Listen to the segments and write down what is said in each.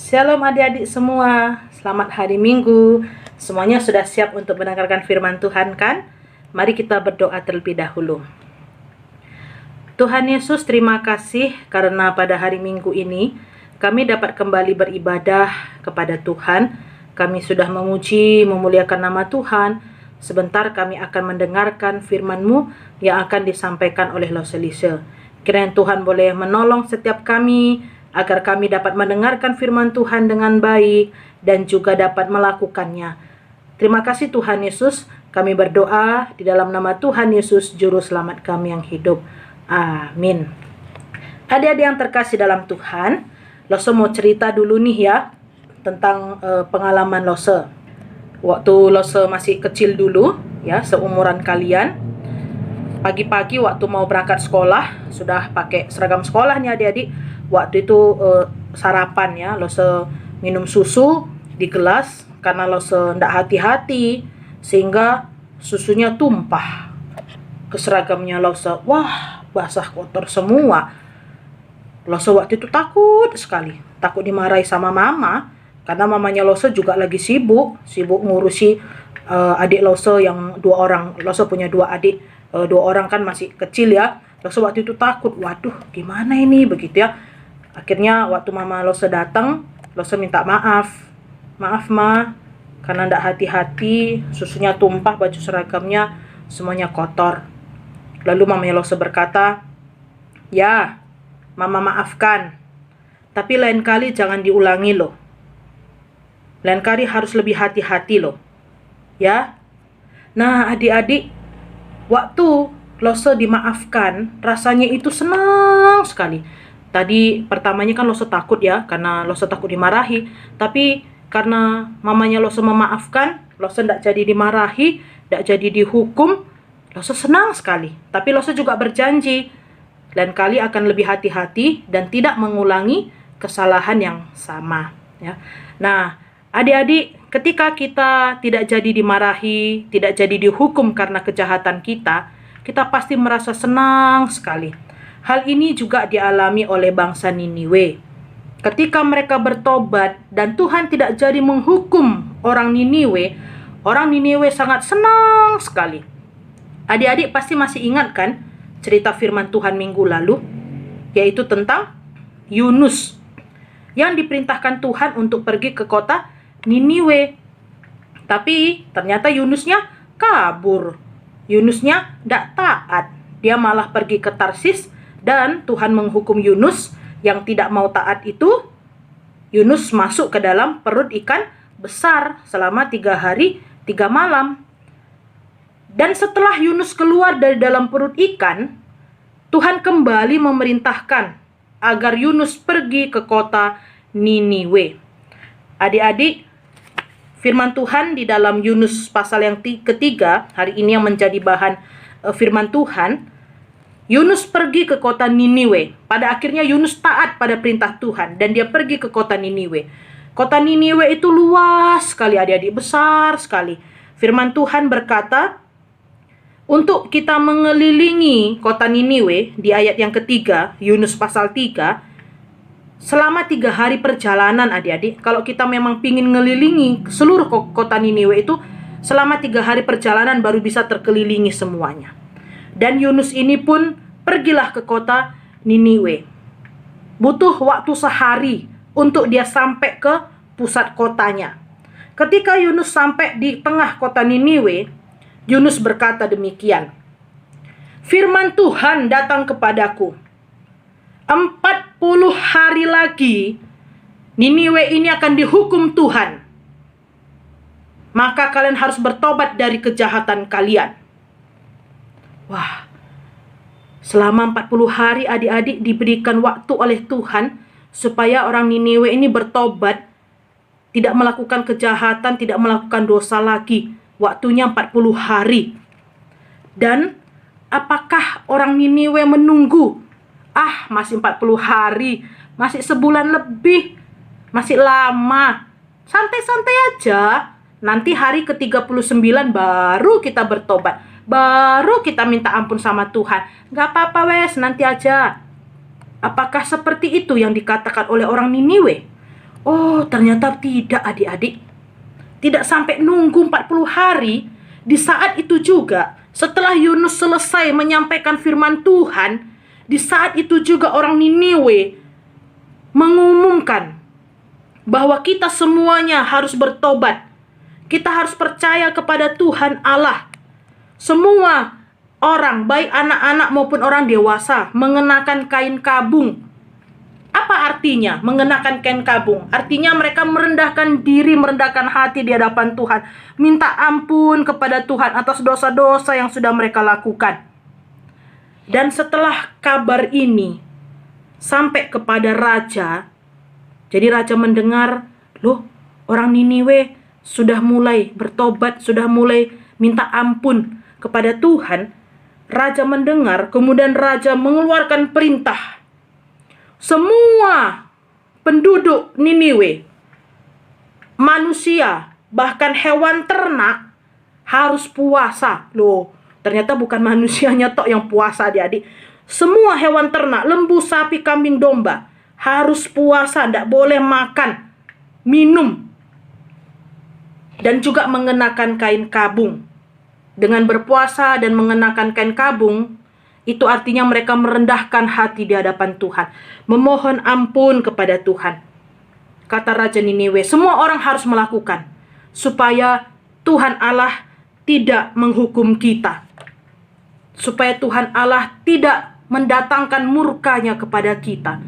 Shalom adik-adik semua, selamat hari Minggu. Semuanya sudah siap untuk mendengarkan firman Tuhan kan? Mari kita berdoa terlebih dahulu. Tuhan Yesus, terima kasih karena pada hari Minggu ini kami dapat kembali beribadah kepada Tuhan. Kami sudah memuji, memuliakan nama Tuhan. Sebentar kami akan mendengarkan firman-Mu yang akan disampaikan oleh Loselise. Kiranya Tuhan boleh menolong setiap kami, agar kami dapat mendengarkan firman Tuhan dengan baik dan juga dapat melakukannya. Terima kasih Tuhan Yesus, kami berdoa di dalam nama Tuhan Yesus, Juru Selamat kami yang hidup. Amin. Adik-adik yang terkasih dalam Tuhan, Lose mau cerita dulu nih ya, tentang pengalaman Lose. Waktu Lose masih kecil dulu, ya seumuran kalian, pagi-pagi waktu mau berangkat sekolah, sudah pakai seragam sekolah nih adik-adik. Waktu itu sarapan ya, Lose minum susu di gelas karena Lose ndak hati-hati sehingga susunya tumpah ke seragamnya Lose. Wah, basah kotor semua. Lose waktu itu takut sekali, takut dimarahi sama mama karena mamanya Lose juga lagi sibuk ngurusi adik Lose yang 2 orang. Lose punya 2 adik, 2 orang kan masih kecil ya. Lose waktu itu takut, waduh gimana ini begitu ya. Akhirnya waktu mama Lose datang, Lose minta maaf. Maaf ma, karena ndak hati-hati, susunya tumpah, baju seragamnya semuanya kotor. Lalu mamanya Lose berkata, ya mama maafkan, tapi lain kali jangan diulangi loh. Lain kali harus lebih hati-hati loh. Ya. Nah adik-adik, waktu Lose dimaafkan, rasanya itu senang sekali. Tadi pertamanya kan Lose takut ya, karena Lose takut dimarahi. Tapi karena mamanya Lose memaafkan, Lose tidak jadi dimarahi, tidak jadi dihukum, Lose senang sekali. Tapi Lose juga berjanji, lain kali akan lebih hati-hati dan tidak mengulangi kesalahan yang sama. Ya. Nah, adik-adik, ketika kita tidak jadi dimarahi, tidak jadi dihukum karena kejahatan kita pasti merasa senang sekali. Hal ini juga dialami oleh bangsa Niniwe. Ketika mereka bertobat dan Tuhan tidak jadi menghukum orang Niniwe sangat senang sekali. Adik-adik pasti masih ingat kan cerita firman Tuhan minggu lalu, yaitu tentang Yunus yang diperintahkan Tuhan untuk pergi ke kota Niniwe. Tapi ternyata Yunusnya kabur. Yunusnya tidak taat. Dia malah pergi ke Tarsis. Dan Tuhan menghukum Yunus yang tidak mau taat itu. Yunus masuk ke dalam perut ikan besar selama 3 hari 3 malam. Dan setelah Yunus keluar dari dalam perut ikan, Tuhan kembali memerintahkan agar Yunus pergi ke kota Niniwe. Adik-adik, firman Tuhan di dalam Yunus pasal yang ketiga, hari ini yang menjadi bahan firman Tuhan, Yunus pergi ke kota Niniwe. Pada akhirnya Yunus taat pada perintah Tuhan dan dia pergi ke kota Niniwe. Kota Niniwe itu luas sekali adik-adik, besar sekali. Firman Tuhan berkata, untuk kita mengelilingi kota Niniwe di ayat yang ketiga, Yunus pasal 3, selama 3 hari perjalanan adik-adik. Kalau kita memang ingin ngelilingi seluruh kota Niniwe itu, selama 3 hari perjalanan baru bisa terkelilingi semuanya. Dan Yunus ini pun pergilah ke kota Niniwe. Butuh waktu sehari untuk dia sampai ke pusat kotanya. Ketika Yunus sampai di tengah kota Niniwe, Yunus berkata demikian, firman Tuhan datang kepadaku, 40 hari lagi Niniwe ini akan dihukum Tuhan. Maka kalian harus bertobat dari kejahatan kalian. Wah, selama 40 hari adik-adik diberikan waktu oleh Tuhan supaya orang Niniwe ini bertobat, tidak melakukan kejahatan, tidak melakukan dosa lagi. Waktunya 40 hari. Dan apakah orang Niniwe menunggu? Masih 40 hari, masih sebulan lebih, masih lama. Santai-santai aja. Nanti hari ke-39 baru kita bertobat. Baru kita minta ampun sama Tuhan. Gak apa-apa wes, nanti aja. Apakah seperti itu yang dikatakan oleh orang Niniwe? Oh, ternyata tidak adik-adik. Tidak sampai nunggu 40 hari, di saat itu juga setelah Yunus selesai menyampaikan firman Tuhan, di saat itu juga orang Niniwe mengumumkan bahwa kita semuanya harus bertobat. Kita harus percaya kepada Tuhan Allah. Semua orang, baik anak-anak maupun orang dewasa, mengenakan kain kabung. Apa artinya mengenakan kain kabung? Artinya mereka merendahkan diri, merendahkan hati di hadapan Tuhan. Minta ampun kepada Tuhan atas dosa-dosa yang sudah mereka lakukan. Dan setelah kabar ini sampai kepada raja, jadi raja mendengar, loh, orang Niniwe sudah mulai bertobat, sudah mulai minta ampun kepada Tuhan. Raja mendengar, kemudian raja mengeluarkan perintah. Semua penduduk Niniwe, manusia, bahkan hewan ternak harus puasa. Loh, ternyata bukan manusianya tok yang puasa adik-adik. Semua hewan ternak, lembu, sapi, kambing, domba harus puasa, tidak boleh makan, minum, dan juga mengenakan kain kabung. Dengan berpuasa dan mengenakan kain kabung, itu artinya mereka merendahkan hati di hadapan Tuhan, memohon ampun kepada Tuhan. Kata Raja Niniwe, semua orang harus melakukan supaya Tuhan Allah tidak menghukum kita, supaya Tuhan Allah tidak mendatangkan murkanya kepada kita,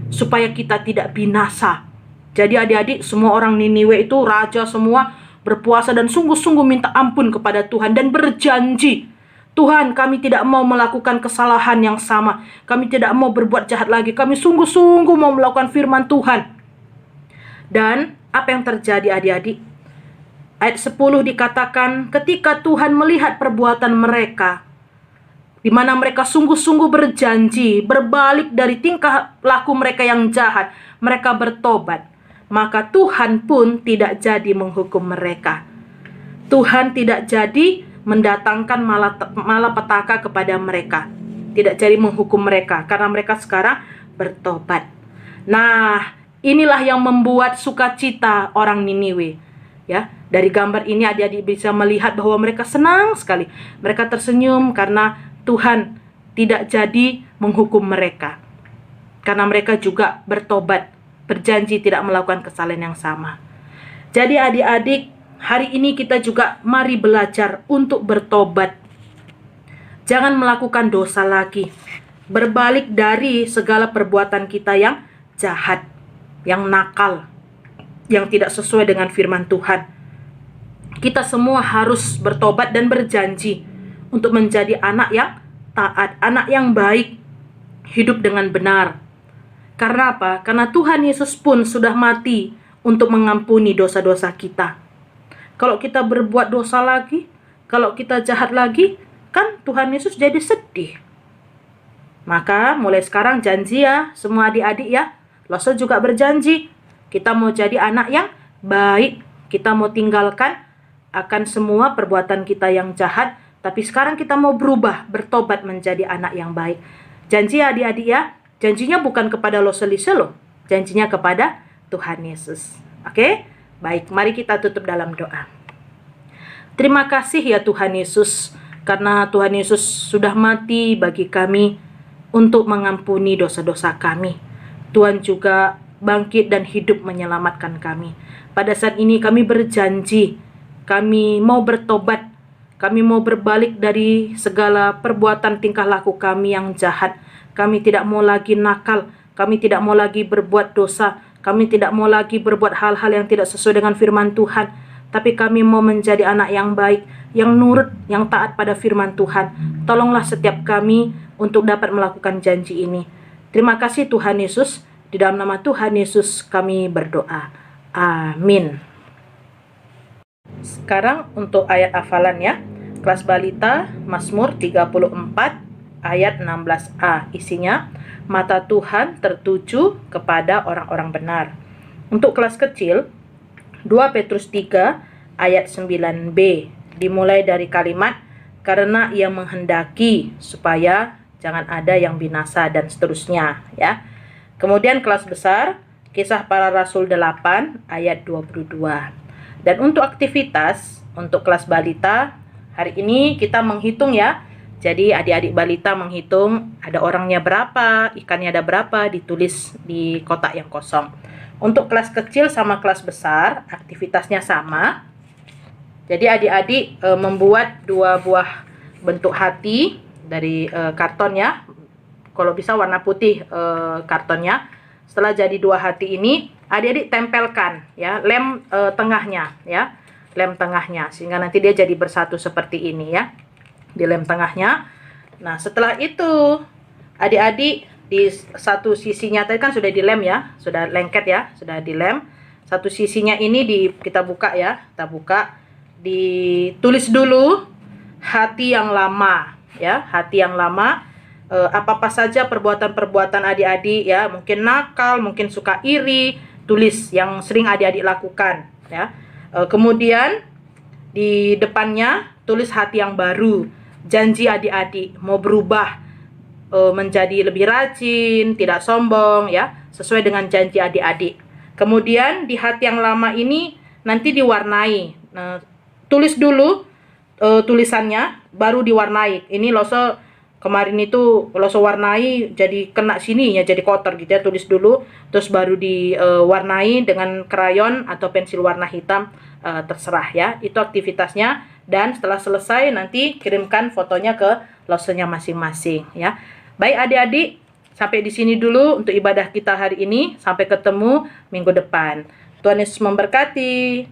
supaya kita tidak binasa. Jadi adik-adik, semua orang Niniwe itu, raja semua, berpuasa dan sungguh-sungguh minta ampun kepada Tuhan dan berjanji, Tuhan, kami tidak mau melakukan kesalahan yang sama. Kami tidak mau berbuat jahat lagi. Kami sungguh-sungguh mau melakukan firman Tuhan. Dan apa yang terjadi adik-adik? Ayat 10 dikatakan, ketika Tuhan melihat perbuatan mereka, di mana mereka sungguh-sungguh berjanji, berbalik dari tingkah laku mereka yang jahat, mereka bertobat, maka Tuhan pun tidak jadi menghukum mereka. Tuhan tidak jadi mendatangkan malapetaka kepada mereka, tidak jadi menghukum mereka, karena mereka sekarang bertobat. Nah, inilah yang membuat sukacita orang Niniwe. Ya, dari gambar ini adik-adik bisa melihat bahwa mereka senang sekali. Mereka tersenyum karena Tuhan tidak jadi menghukum mereka, karena mereka juga bertobat, berjanji tidak melakukan kesalahan yang sama. Jadi adik-adik, hari ini kita juga mari belajar untuk bertobat. Jangan melakukan dosa lagi. Berbalik dari segala perbuatan kita yang jahat, yang nakal, yang tidak sesuai dengan firman Tuhan. Kita semua harus bertobat dan berjanji untuk menjadi anak yang taat, anak yang baik, hidup dengan benar. Karena apa? Karena Tuhan Yesus pun sudah mati untuk mengampuni dosa-dosa kita. Kalau kita berbuat dosa lagi, kalau kita jahat lagi, kan Tuhan Yesus jadi sedih. Maka mulai sekarang janji ya, semua adik-adik ya. Loso juga berjanji, kita mau jadi anak yang baik. Kita mau tinggalkan akan semua perbuatan kita yang jahat, tapi sekarang kita mau berubah, bertobat menjadi anak yang baik. Janji ya adik-adik ya. Janjinya bukan kepada Loselise loh, janjinya kepada Tuhan Yesus. Oke? Baik, mari kita tutup dalam doa. Terima kasih ya Tuhan Yesus, karena Tuhan Yesus sudah mati bagi kami untuk mengampuni dosa-dosa kami. Tuhan juga bangkit dan hidup menyelamatkan kami. Pada saat ini kami berjanji, kami mau bertobat, kami mau berbalik dari segala perbuatan tingkah laku kami yang jahat. Kami tidak mau lagi nakal, kami tidak mau lagi berbuat dosa, kami tidak mau lagi berbuat hal-hal yang tidak sesuai dengan firman Tuhan. Tapi kami mau menjadi anak yang baik, yang nurut, yang taat pada firman Tuhan. Tolonglah setiap kami untuk dapat melakukan janji ini. Terima kasih Tuhan Yesus. Di dalam nama Tuhan Yesus kami berdoa. Amin. Sekarang untuk ayat hafalan ya. Kelas balita Mazmur 34 ayat 16a. Isinya, mata Tuhan tertuju kepada orang-orang benar. Untuk kelas kecil, 2 Petrus 3 ayat 9b. Dimulai dari kalimat, karena ia menghendaki supaya jangan ada yang binasa, dan seterusnya ya. Kemudian kelas besar, Kisah Para Rasul 8 ayat 22. Dan untuk aktivitas untuk kelas balita, hari ini kita menghitung ya. Jadi adik-adik balita menghitung ada orangnya berapa, ikannya ada berapa, ditulis di kotak yang kosong. Untuk kelas kecil sama kelas besar, aktivitasnya sama. Jadi adik-adik membuat 2 buah bentuk hati dari karton ya. Kalau bisa warna putih kartonnya. Setelah jadi 2 hati ini, adik-adik tempelkan ya lem tengahnya ya. Lem tengahnya sehingga nanti dia jadi bersatu seperti ini ya. Di lem tengahnya. Nah, setelah itu adik-adik di satu sisinya tadi kan sudah dilem ya, sudah lengket ya, sudah dilem. Satu sisinya ini kita buka ya, kita buka. Ditulis dulu hati yang lama ya, hati yang lama. Apa-apa saja perbuatan-perbuatan adik-adik ya, mungkin nakal, mungkin suka iri, tulis yang sering adik-adik lakukan ya. Kemudian di depannya tulis hati yang baru, janji adik-adik mau berubah menjadi lebih rajin, tidak sombong ya, sesuai dengan janji adik-adik. Kemudian di hati yang lama ini nanti diwarnai. Tulis dulu tulisannya, baru diwarnai. Ini Loso kemarin itu Loso warnai jadi kena sini ya, jadi kotor gitu ya. Tulis dulu, terus baru diwarnai dengan krayon atau pensil warna hitam, terserah ya. Itu aktivitasnya. Dan setelah selesai nanti kirimkan fotonya ke Losonya masing-masing ya. Baik adik-adik, sampai di sini dulu untuk ibadah kita hari ini. Sampai ketemu minggu depan. Tuhan Yesus memberkati.